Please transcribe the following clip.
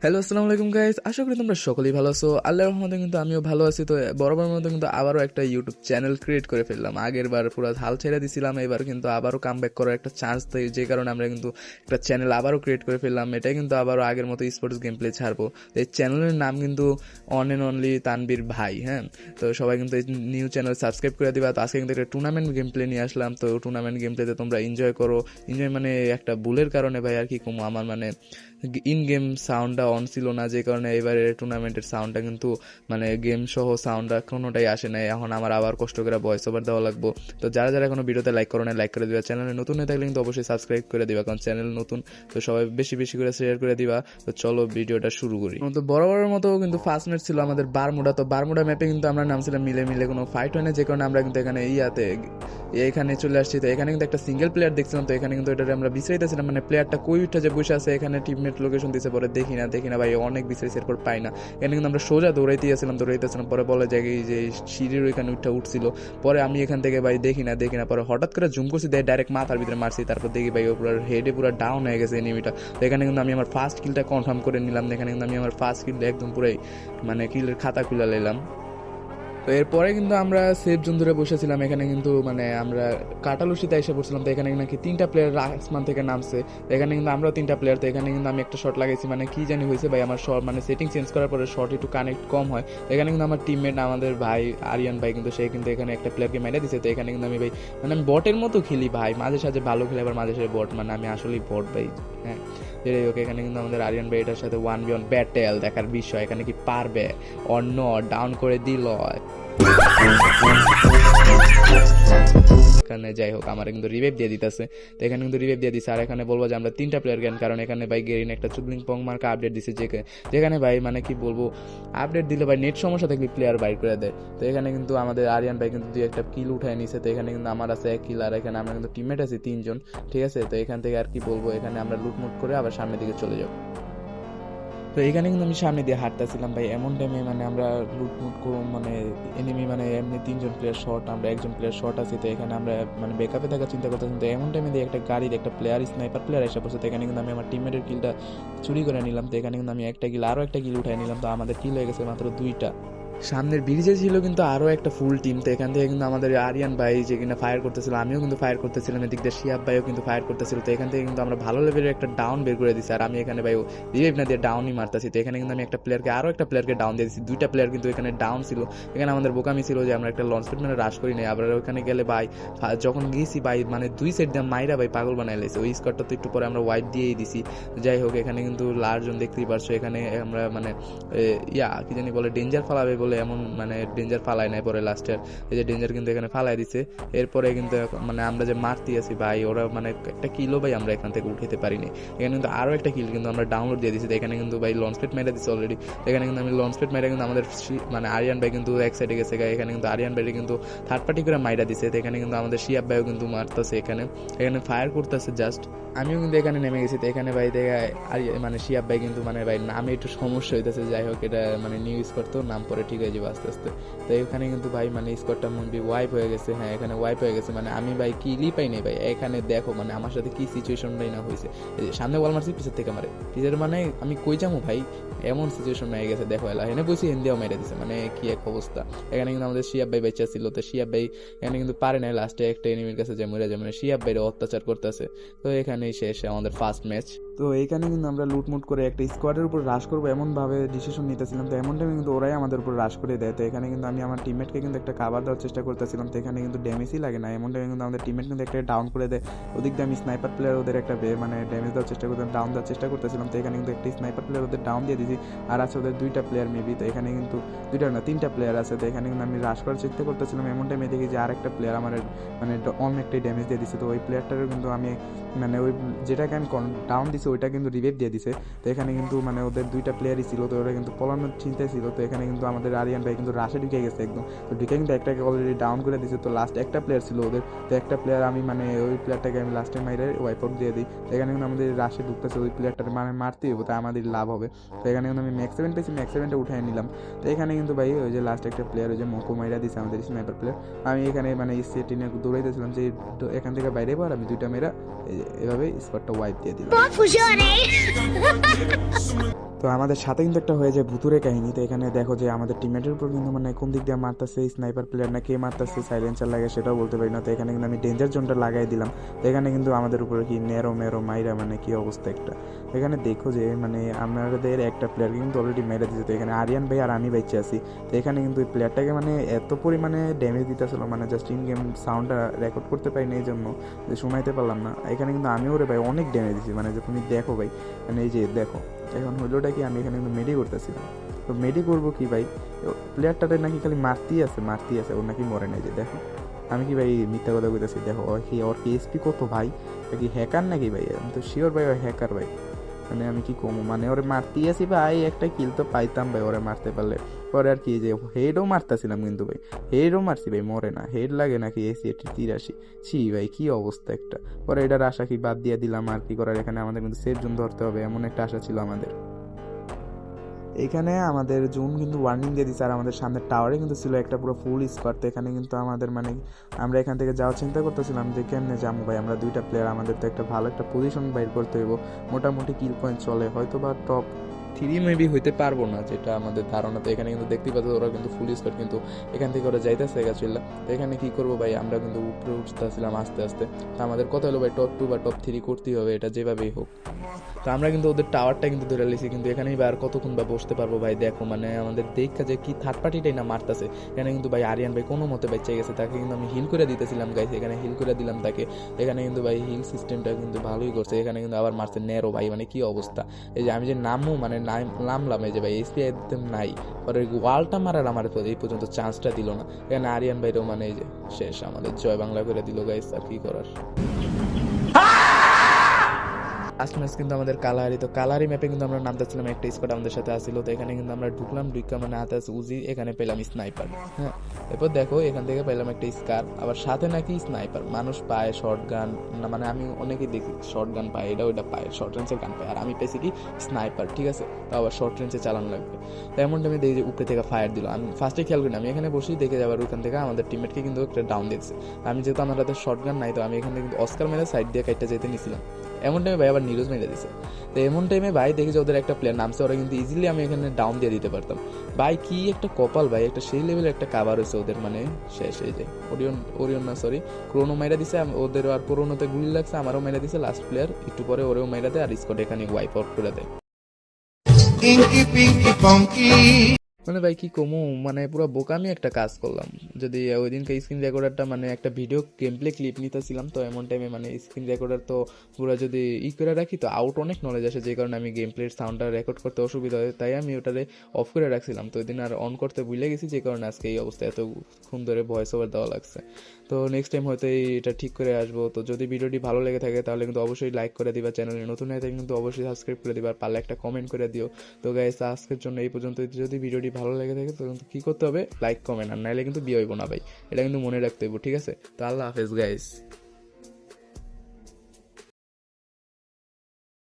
Hello, আসসালামু আলাইকুম guys. আশা করি তোমরা সকলেই ভালো আছো। আল্লাহর রহমতে কিন্তু আমিও ভালো আছি। তো বরাবরের মতো কিন্তু আবারও একটা ইউটিউব চ্যানেল ক্রিয়েট করে ফেললাম। আগের বার পুরো হাল ছেড়ে দিছিলাম, এবার কিন্তু আবারও কামব্যাক করার একটা চান্স দেয়, যে কারণে আমরা কিন্তু একটা চ্যানেল আবারও ক্রিয়েট করে ফেললাম। এটাই কিন্তু আবারও আগের মতো স্পোর্টস গেম প্লে ছাড়বো। এই চ্যানেলের নাম কিন্তু অন অ্যান্ড অনলি তানবীর ভাই। হ্যাঁ, তো সবাই কিন্তু এই নিউ চ্যানেল সাবস্ক্রাইব করে দিবা। তো আজকে কিন্তু একটা টুর্নামেন্ট গেম প্লে নিয়ে আসলাম। তো টুর্নামেন্ট গেম প্লেতে তোমরা এনজয় করো। এনজয় মানে একটা ভুলের কারণে ভাই আর কি কমো, আমার মানে ইন গেম সাউন্ডটা অন ছিল না, যে কারণে এবারে টুর্নামেন্টের সাউন্ডটা কিন্তু মানে গেম সহ সাউন্ডটা কোনোটাই আসে নাই। এখন আমার আবার কষ্ট করে ভয়েস ওভার দেওয়া লাগবো। তো যারা যারা এখনো ভিডিওতে লাইক করো না, লাইক করে দিবা। চ্যানেলে নতুন হয়ে থাকলে কিন্তু অবশ্যই সাবস্ক্রাইব করে দিবা, কারণ চ্যানেল নতুন। তো সবাই বেশি বেশি করে শেয়ার করে দিবা। তো চলো ভিডিওটা শুরু করি। তো বরাবরের মতো কিন্তু ফার্স্ট ম্যাচ ছিল আমাদের বারমুডা। তো বারমুডা ম্যাপে কিন্তু আমরা নামছিলাম মিলে মিলে, কোনো ফাইট হয় না, যে কারণে আমরা কিন্তু এখানে এখানে চলে আসছি। তো এখানে কিন্তু একটা সিঙ্গেল প্লেয়ার দেখছিলাম। তো এখানে কিন্তু এটা আমরা বিশ্রাইতেছিলাম, মানে প্লেয়ারটা কই উঠে যে বসে আছে, এখানে টিমমেট লোকেশন দিতে পরে দেখি না ভাই, অনেক বিশ্রাইছে, এরপর পাই না। এখানে কিন্তু আমরা সোজা দৌড়াইতেছিলাম, পরে বলে যে যে সিঁড়ির ওইখানে উঠছিল। পরে আমি এখান থেকে ভাই দেখি না, পরে হঠাৎ করে জুম করছি, ডাইরেক্ট মাথার ভিতরে মারছি। তারপর দেখি ভাই ও পুরো হেডে পুরো ডাউন হয়ে গেছে এনিমিটা। তো এখানে কিন্তু আমি আমার ফার্স্ট কিলটা কনফার্ম করে নিলাম। এখানে কিন্তু আমি আমার ফার্স্ট কিলটা একদম পুরাই মানে কিলের খাতা খুলে নিলাম। তো এরপরে কিন্তু আমরা সেফ জোন ধরে বসেছিলাম। এখানে কিন্তু মানে আমরা কাটালুসিতে এসে পড়ছিলাম। তো এখানে নাকি 3টা প্লেয়ার আসমান থেকে নামছে। তো এখানে কিন্তু আমরাও 3টা প্লেয়ার। তো এখানে কিন্তু আমি একটা শট লাগাইছি, মানে কি জানি হয়েছে ভাই, আমার শট মানে সেটিং চেঞ্জ করার পরে শট একটু কানেক্ট কম হয়। তো এখানে কিন্তু আমার টিমমেট আমাদের ভাই আরিয়ান ভাই কিন্তু সে কিন্তু এখানে একটা প্লেয়ারকে মেরে দিচ্ছে। তো এখানে কিন্তু আমি ভাই মানে আমি বটের মতো খেলি ভাই, মাঝে সাঝে ভালো খেলে, আবার মাঝে সাঝে বট, মানে আমি আসলেই বট ভাই। হ্যাঁ, যেটাই হোক, এখানে কিন্তু আমাদের আরিয়ান ভাই এটার সাথে 1v1 ব্যাটেল দেখার বিষয়। এখানে কি পারবে অন্য ডাউন করে দিল। এখানে যাই হোক আমার কিন্তু রিভাইভ দিয়ে দিতেছে। তো এখানে কিন্তু রিভাইভ দিয়ে দিচ্ছে। আর এখানে বলবো যে আমরা 3টা প্লেয়ার জ্ঞান, কারণ এখানে ভাই গেরিন একটা চুদলিং পং মার্কা আপডেট দিচ্ছে, যেখানে ভাই মানে কি বলবো, আপডেট দিলে ভাই নেট সমস্যা থাকলে প্লেয়ার বাইর করে দেয়। তো এখানে কিন্তু আমাদের আরিয়ান ভাই কিন্তু 2-1টা কিল উঠায় নিছে। তো এখানে কিন্তু আমার আছে 1 কিল, আর এখানে আমরা কিন্তু টিমমেট আছি 3জন। ঠিক আছে, তো এখান থেকে আর কি বলবো, এখানে আমরা লুটমুট করে আবার সামনের দিকে চলে যাবো। তো এখানে কিন্তু আমি সামনে দিয়ে হাঁটতেছিলাম ভাই, এমন টাইমে মানে আমরা লুটমুট করুম, মানে এনিমি মানে এমনি 3জন প্লেয়ার শর্ট, আমরা একজন প্লেয়ার শর্ট আছি। তো এখানে আমরা মানে ব্যাকআপে থাকার চিন্তা করতেছিলাম। তো এমন টাইমে দিয়ে একটা গাড়ির একটা প্লেয়ার স্নাইপার প্লেয়ার এসে পড়ছে। তো এখানে কিন্তু আমি আমার টিমমেটের কিলটা চুরি করে নিলাম। তো এখানে কিন্তু আমি একটা কিল আরও একটা কিল উঠাই নিলাম। তো আমাদের কিল হয়ে গেছে মাত্র 2টা। সামনের ব্রিজে ছিল কিন্তু আরও একটা ফুল টিম। তো এখান থেকে কিন্তু আমাদের আরিয়ান ভাই যে কিনা ফায়ার করতেছিল, আমিও কিন্তু ফায়ার করতেছিলাম, এদিক দিয়ে শিয়াব ভাইও কিন্তু ফায়ার করতেছিল। তো এখান থেকে কিন্তু আমরা ভালো লেভেলের একটা ডাউন বের করে দিচ্ছি, আর আমি এখানে ভাই রিভাইভ না দিয়ে ডাউনই মারতেছি। তো এখানে কিন্তু আমি আরও একটা প্লেয়ারকে ডাউন দিয়ে দিচ্ছি। 2টা প্লেয়ার কিন্তু এখানে ডাউন ছিল। এখানে আমাদের বোকামি ছিল যে আমরা একটা লঞ্চ প্যাড মানে রাশ করি নাই। আবার ওখানে গেলে ভাই যখন গিয়েছি ভাই মানে 2 সাইড দিয়ে মাইরা ভাই পাগল বানাই লাইছে। ওই স্কোয়াডটা তো একটু পরে আমরা ওয়াইপ দিয়েই দিছি। যাই হোক, এখানে কিন্তু লার্জন দেখতেই পারছো। এখানে আমরা মানে কি জানি বলে ডেঞ্জার ফালাবে বলে, এমন মানে ডেঞ্জার ফালায় নাই, পরে লাস্টের এই যে ডেঞ্জার কিন্তু এখানে ফালাই দিছে। এরপরে কিন্তু মানে আমরা যে মারতে আছি ভাই, ওরা মানে একটা কিলো ভাই আমরা এখান থেকে উঠাতে পারিনি। এখানে কিন্তু আরও একটা কিল কিন্তু আমরা ডাউনলোড দিয়ে দিচ্ছি। এখানে কিন্তু ভাই লঞ্চ প্যাড মেরে দিচ্ছে অলরেডি। এখানে কিন্তু আমি লঞ্চ প্যাড মেরে কিন্তু আমাদের মানে আরিয়ান ভাই কিন্তু এক সাইডে গেছে। এখানে কিন্তু আরিয়ান ভাই কিন্তু থার্ড পার্টি করে মাইরা দিচ্ছে। তো এখানে কিন্তু আমাদের শিয়াব ভাইও কিন্তু মারতেছে, এখানে ফায়ার করতেছে জাস্ট। আমিও কিন্তু এখানে নেমে গেছি। তো এখানে ভাই দেখে মানে শিয়াব ভাই কিন্তু মানে ভাই নামে একটু সমস্যা হইতেছে। যাই হোক, এটা মানে নিউ স্কোর তো নাম পরে ঠিক হয়ে যাবে আস্তে আস্তে। তো এখানে কিন্তু ভাই মানে স্কোরটা মুভি ওয়াইপ হয়ে গেছে। হ্যাঁ, এখানে ওয়াইপ হয়ে গেছে, মানে আমি ভাই কিলই পাই নাই ভাই। এখানে দেখো মানে আমার সাথে কি সিচুয়েশনটাই না হয়েছে। সামনে বল মারছি, পিছের থেকে মারে, পিছের মানে আমি কই যাবো ভাই, এমন সিচুয়েশন হয়ে গেছে। দেখো এলা এনে বসে হিন্দিও মেরে দিছে, মানে কি এক অবস্থা। এখানে কিন্তু আমাদের শিয়াব ভাই বেঁচে ছিল। তো শিয়াব ভাই এখানে কিন্তু পারে নাই, লাস্টে একটা এনিমির কাছে যে মরে যায়, মানে শিয়াব ভাইরে অত্যাচার করতেছে। তো এখানেই শেষ আমাদের ফার্স্ট ম্যাচ। তো এইখানে কিন্তু আমরা লুটমুট করে একটা স্কোয়াডের উপর রাশ করবো এমনভাবে ডিসিশন নিতেছিলাম। তো এমন টাইমে কিন্তু ওরাই আমাদের উপর রাশ করে দেয়। তো এখানে কিন্তু আমি আমার টিমমেটকে কিন্তু একটা কাভার দেওয়ার চেষ্টা করতেছিলাম। তো এখানে কিন্তু ড্যামেজই লাগে না, এমন টাইমে কিন্তু আমাদের টিমমেট কিন্তু একটা ডাউন করে দেয়। ওদিক দিয়ে আমি স্নাইপার প্লেয়ার ওদের একটা মানে ড্যামেজ দেওয়ার চেষ্টা করতাম, ডাউন দেওয়ার চেষ্টা করতেছিলাম। তো এখানে কিন্তু একটা স্নাইপার প্লেয়ার ওদের ডাউন দিয়ে দিয়েছি, আর আছে ওদের 2টা প্লেয়ার মেবি। তো এখানে কিন্তু 2টা না 3টা প্লেয়ার আছে। তো এখানে কিন্তু আমি রাশ করার চেষ্টা করতেছিলাম, এমন টাইমে দেখি যে আরেকটা প্লেয়ার আমার মানে অনেকটাই ড্যামেজ দিয়ে দিচ্ছে। তো ওই প্লেয়ারটারও কিন্তু আমি মানে ওই যেটাকে আমি ডাউন দিছি ওইটা কিন্তু রিভাইভ দিয়ে দিছে। তো এখানে কিন্তু মানে ওদের 2টা প্লেয়ারই ছিল। তো ওরা কিন্তু পলানোর চিন্তায় ছিল। তো এখানে কিন্তু আমাদের আরিয়ান ভাই কিন্তু রাশে ঢুকে গেছে একদম। তো ঢুকে কিন্তু একটাকে অলরেডি ডাউন করে দিয়েছে। তো লাস্ট একটা প্লেয়ার ছিল ওদের। তো একটা প্লেয়ার আমি মানে ওই প্লেয়ারটাকে আমি লাস্টে মাইরে ওয়াইপ আউট দিয়ে দিই। তো এখানে কিন্তু আমাদের রাশে ঢুকতেছে, ওই প্লেয়ারটাকে মানে মারতেই হবে, তাই আমাদের লাভ হবে। তো এখানে কিন্তু আমি ম্যাক্স 7 পেয়েছি, ম্যাক্স 7টা উঠাই নিলাম। তো এখানে কিন্তু ভাই ওই যে লাস্ট একটা প্লেয়ার ওই যে মকো মাইরা দিয়েছে আমাদের স্নাইপার প্লেয়ার। আমি এখানে মানে সেটিনে দৌড়াইতেছিলাম যে এখান থেকে বাইরে পর আমি 2টা মেয়েরা এভাবে স্পটটা ওয়াইপ দিয়ে দিলাম। তো আমাদের সাথে কিন্তু একটা হয়ে যায় ভুতুরে কাহিনী। তো এখানে দেখো যে আমাদের টিমমেটের উপর কিন্তু মানে কোন দিক দিয়ে মারতেছে, স্নাইপার প্লেয়ার না কে মারতেছে, সাইলেন্সার লাগে সেটাও বলতে পারি না। তো এখানে কিন্তু আমি ডেঞ্জার জোনটা লাগাই দিলাম। তো এখানে কিন্তু আমাদের উপরে কি নেরো মেরো মাইরা মানে কি অবস্থা একটা। এখানে দেখো যে মানে আমাদের একটা প্লেয়ার কিন্তু অলরেডি মেরে দিয়েছে। তো এখানে আরিয়ান ভাই আর আমি বেঁচে আছি। তো এখানে কিন্তু এই প্লেয়ারটাকে মানে এত পরিমাণে ড্যামেজ দিতেছিল, মানে জাস্ট ইন গেম সাউন্ডটা রেকর্ড করতে পারিনি এই জন্য যে শোনাইতে পারলাম না। এখানে কিন্তু আমিও রে ভাই অনেক ড্যামেজ দিচ্ছি, মানে যে তুমি দেখো ভাই, মানে এই যে দেখো এখন হইলোটা কি আমি এখানে কিন্তু মেডি করতেছিলাম। তো মেডি করবো কি ভাই, প্লেয়ারটাতে নাকি খালি মারতেই আছে, ওর নাকি মরে নাই। যে দেখো আমি কি ভাই মিথ্যা কথা কইতেছি, দেখো ওর কি এসপি কত ভাই, কি হ্যাকার নাকি ভাই, আমি তো শিওর ভাই ওর হ্যাকার ভাই। মানে আমি কি কমো, মানে ওরে মারতেই আসি ভাই, একটা কিল তো পাইতাম ভাই ওরে মারতে পারলে। পরে আর কি যে হেডও মারতেছিলাম কিন্তু ভাই, হেডও মারছি ভাই, মরে না, হেড লাগে নাকি এসি 83। ছি ভাই কি অবস্থা একটা। পরে এটার আশা কি বাদ দিয়ে দিলাম, আর কি করার, এখানে আমাদের কিন্তু সেফ জোন ধরতে হবে এমন একটা আশা ছিল আমাদের। এখানে আমাদের জুন কিন্তু ওয়ার্নিং দিয়ে দিচ্ছে, আর আমাদের সামনের টাওয়ারে কিন্তু ছিল একটা পুরো ফুল স্কোয়াড। তো এখানে কিন্তু আমাদের মানে আমরা এখান থেকে যাওয়ার চিন্তা করতেছিলাম যে কেমনে যাবো ভাই, আমরা দুইটা প্লেয়ার, আমাদের তো একটা ভালো একটা পজিশন বাইর করতে হইব, মোটামুটি কিল পয়েন্ট চলে, হয়তো বা টপ 3 মেবি হইতে পারবো না যেটা আমাদের ধারণা। তো এখানে কিন্তু দেখতেই পাচ্ছ ওরা কিন্তু ফুল স্কোয়াড কিন্তু এখান থেকে ওরা যাইতেছে গেছিলাম। তো এখানে কি করবো ভাই, আমরা কিন্তু উপরে উঠতেছিলাম আস্তে আস্তে। তো আমাদের কথা হলো ভাই টপ 2 বা টপ 3 করতেই হবে, এটা যেভাবেই হোক। তো আমরা কিন্তু ওদের টাওয়ারটা কিন্তু ধরে লিছি, কিন্তু এখানেই বা আর কতক্ষণ বা বসতে পারবো ভাই। দেখো মানে আমাদের দেখা যে কি থার্ড পার্টিটাই না মারতেছে। এখানে কিন্তু ভাই আরিয়ান ভাই কোনো মতে বেঁচে গেছে, তাকে কিন্তু আমি হিল করে দিতেছিলাম গাইস, এখানে হিল করে দিলাম তাকে। এখানে কিন্তু ভাই হিল সিস্টেমটা কিন্তু ভালোই করছে। এখানে কিন্তু আবার মারছে নেরো ভাই, মানে কি অবস্থা। এই যে আমি যে নামও মানে নামলাম, এই যে ভাই এসপি একদম নাই, পরে ওয়ালটা মারার আমার এই পর্যন্ত চান্সটা দিল না। এখানে আরিয়ান ভাইরও মানে এই যে শেষ, আমাদের জয় বাংলা করে দিল গাইস, আর কি করার। লাস্ট ম্যাচ কিন্তু আমাদের কালাহারি। তো কালাহারি ম্যাপে কিন্তু আমরা নামতেছিলাম, একটা স্কোয়াড আমাদের সাথে আসছিল। তো এখানে কিন্তু আমরা ঢুকলাম, ঢুকা মানে হাতে আছে উজি, এখানে পেলাম স্নাইপার। হ্যাঁ, এরপর দেখো এখান থেকে পেলাম একটা স্কার, আবার সাথে নাকি স্নাইপার। মানুষ পায় শর্ট গান না, মানে আমি অনেকেই দেখি শর্ট গান পায়, এটা ওইটা পায়, শর্ট রেঞ্জের গান পায়, আর আমি পেয়েছি কি স্নাইপার, ঠিক আছে। তো আবার শর্ট রেঞ্জে চালানো লাগবে। তো এমন টাইমে দেখি যে উপরে থেকে ফায়ার দিল, আমি ফার্স্টে খেয়াল করি না, আমি এখানে বসেই দেখে যাবার ওইখান থেকে আমাদের টিমমেটকে কিন্তু একটা ডাউন দিয়েছে। আমি যেহেতু আমার হাতে শর্ট গান নাই, তো আমি এখানে কিন্তু অস্কার মেরে সাইড দিয়ে কাইটটা যেতে নিছিলাম। এমন টাইমে ভাই আবার নিরোজ মেরে দিছে। তো এমন টাইমে ভাই দেখি যে ওদের একটা প্লেয়ার নামছে, ওরা কিন্তু ইজিলি আমি এখানে ডাউন দিয়ে দিতে পারতাম। ভাই কি একটা কপাল ভাই, একটা সেই লেভেলের একটা কাভার হয়েছে ওদের, মানে শেষ। এই যে ওরিয়ন না সরি ক্রোনো মাইরা দিছে, ওদের আর ক্রোনোতে গুলি লাগছে, আমারও মেরা দিছে লাস্ট প্লেয়ার, একটু পরে ওরেও মেরা দেয়, আর স্কোয়াড এখানে ওয়াইপ আউট করে দেয়। মানে ভাই কি কমু, মানে পুরো বোকামি একটা কাজ করলাম। যদি ওই দিনকে স্ক্রিন রেকর্ডারটা মানে একটা ভিডিও গেম প্লে ক্লিপ নিতেছিলাম, তো এমন টাইমে মানে স্ক্রিন রেকর্ডার তো পুরো যদি করে রাখি তো আউট অনেক নলেজ আসে, যে কারণে আমি গেম প্লের সাউন্ডটা রেকর্ড করতে অসুবিধা হয়, তাই আমি ওটারে অফ করে রাখছিলাম। তো ওই দিন আর অন করতে ভুলে গেছি, যে কারণে আজকে এই অবস্থা, এতক্ষণ ধরে ভয়েস ওভার দেওয়া লাগছে। তো নেক্সট টাইম হয়তো এটা ঠিক করে আসবো। তো যদি ভিডিওটি ভালো লেগে থাকে তাহলে কিন্তু অবশ্যই লাইক করে দিবা, চ্যানেলে নতুন হয়ে থাকে কিন্তু অবশ্যই সাবস্ক্রাইব করে দিবা, আর পারলে একটা কমেন্ট করে দিও। তো গাইস আজকের জন্য এই পর্যন্ত। যদি ভিডিওটি ভালো লেগে থাকে তো কিন্তু কী করতে হবে, লাইক কমেন্ট, আর নাইলে কিন্তু বিয়ে হইব না ভাই, এটা কিন্তু মনে রাখতে হইব, ঠিক আছে। তো আল্লাহ হাফেজ গাইস।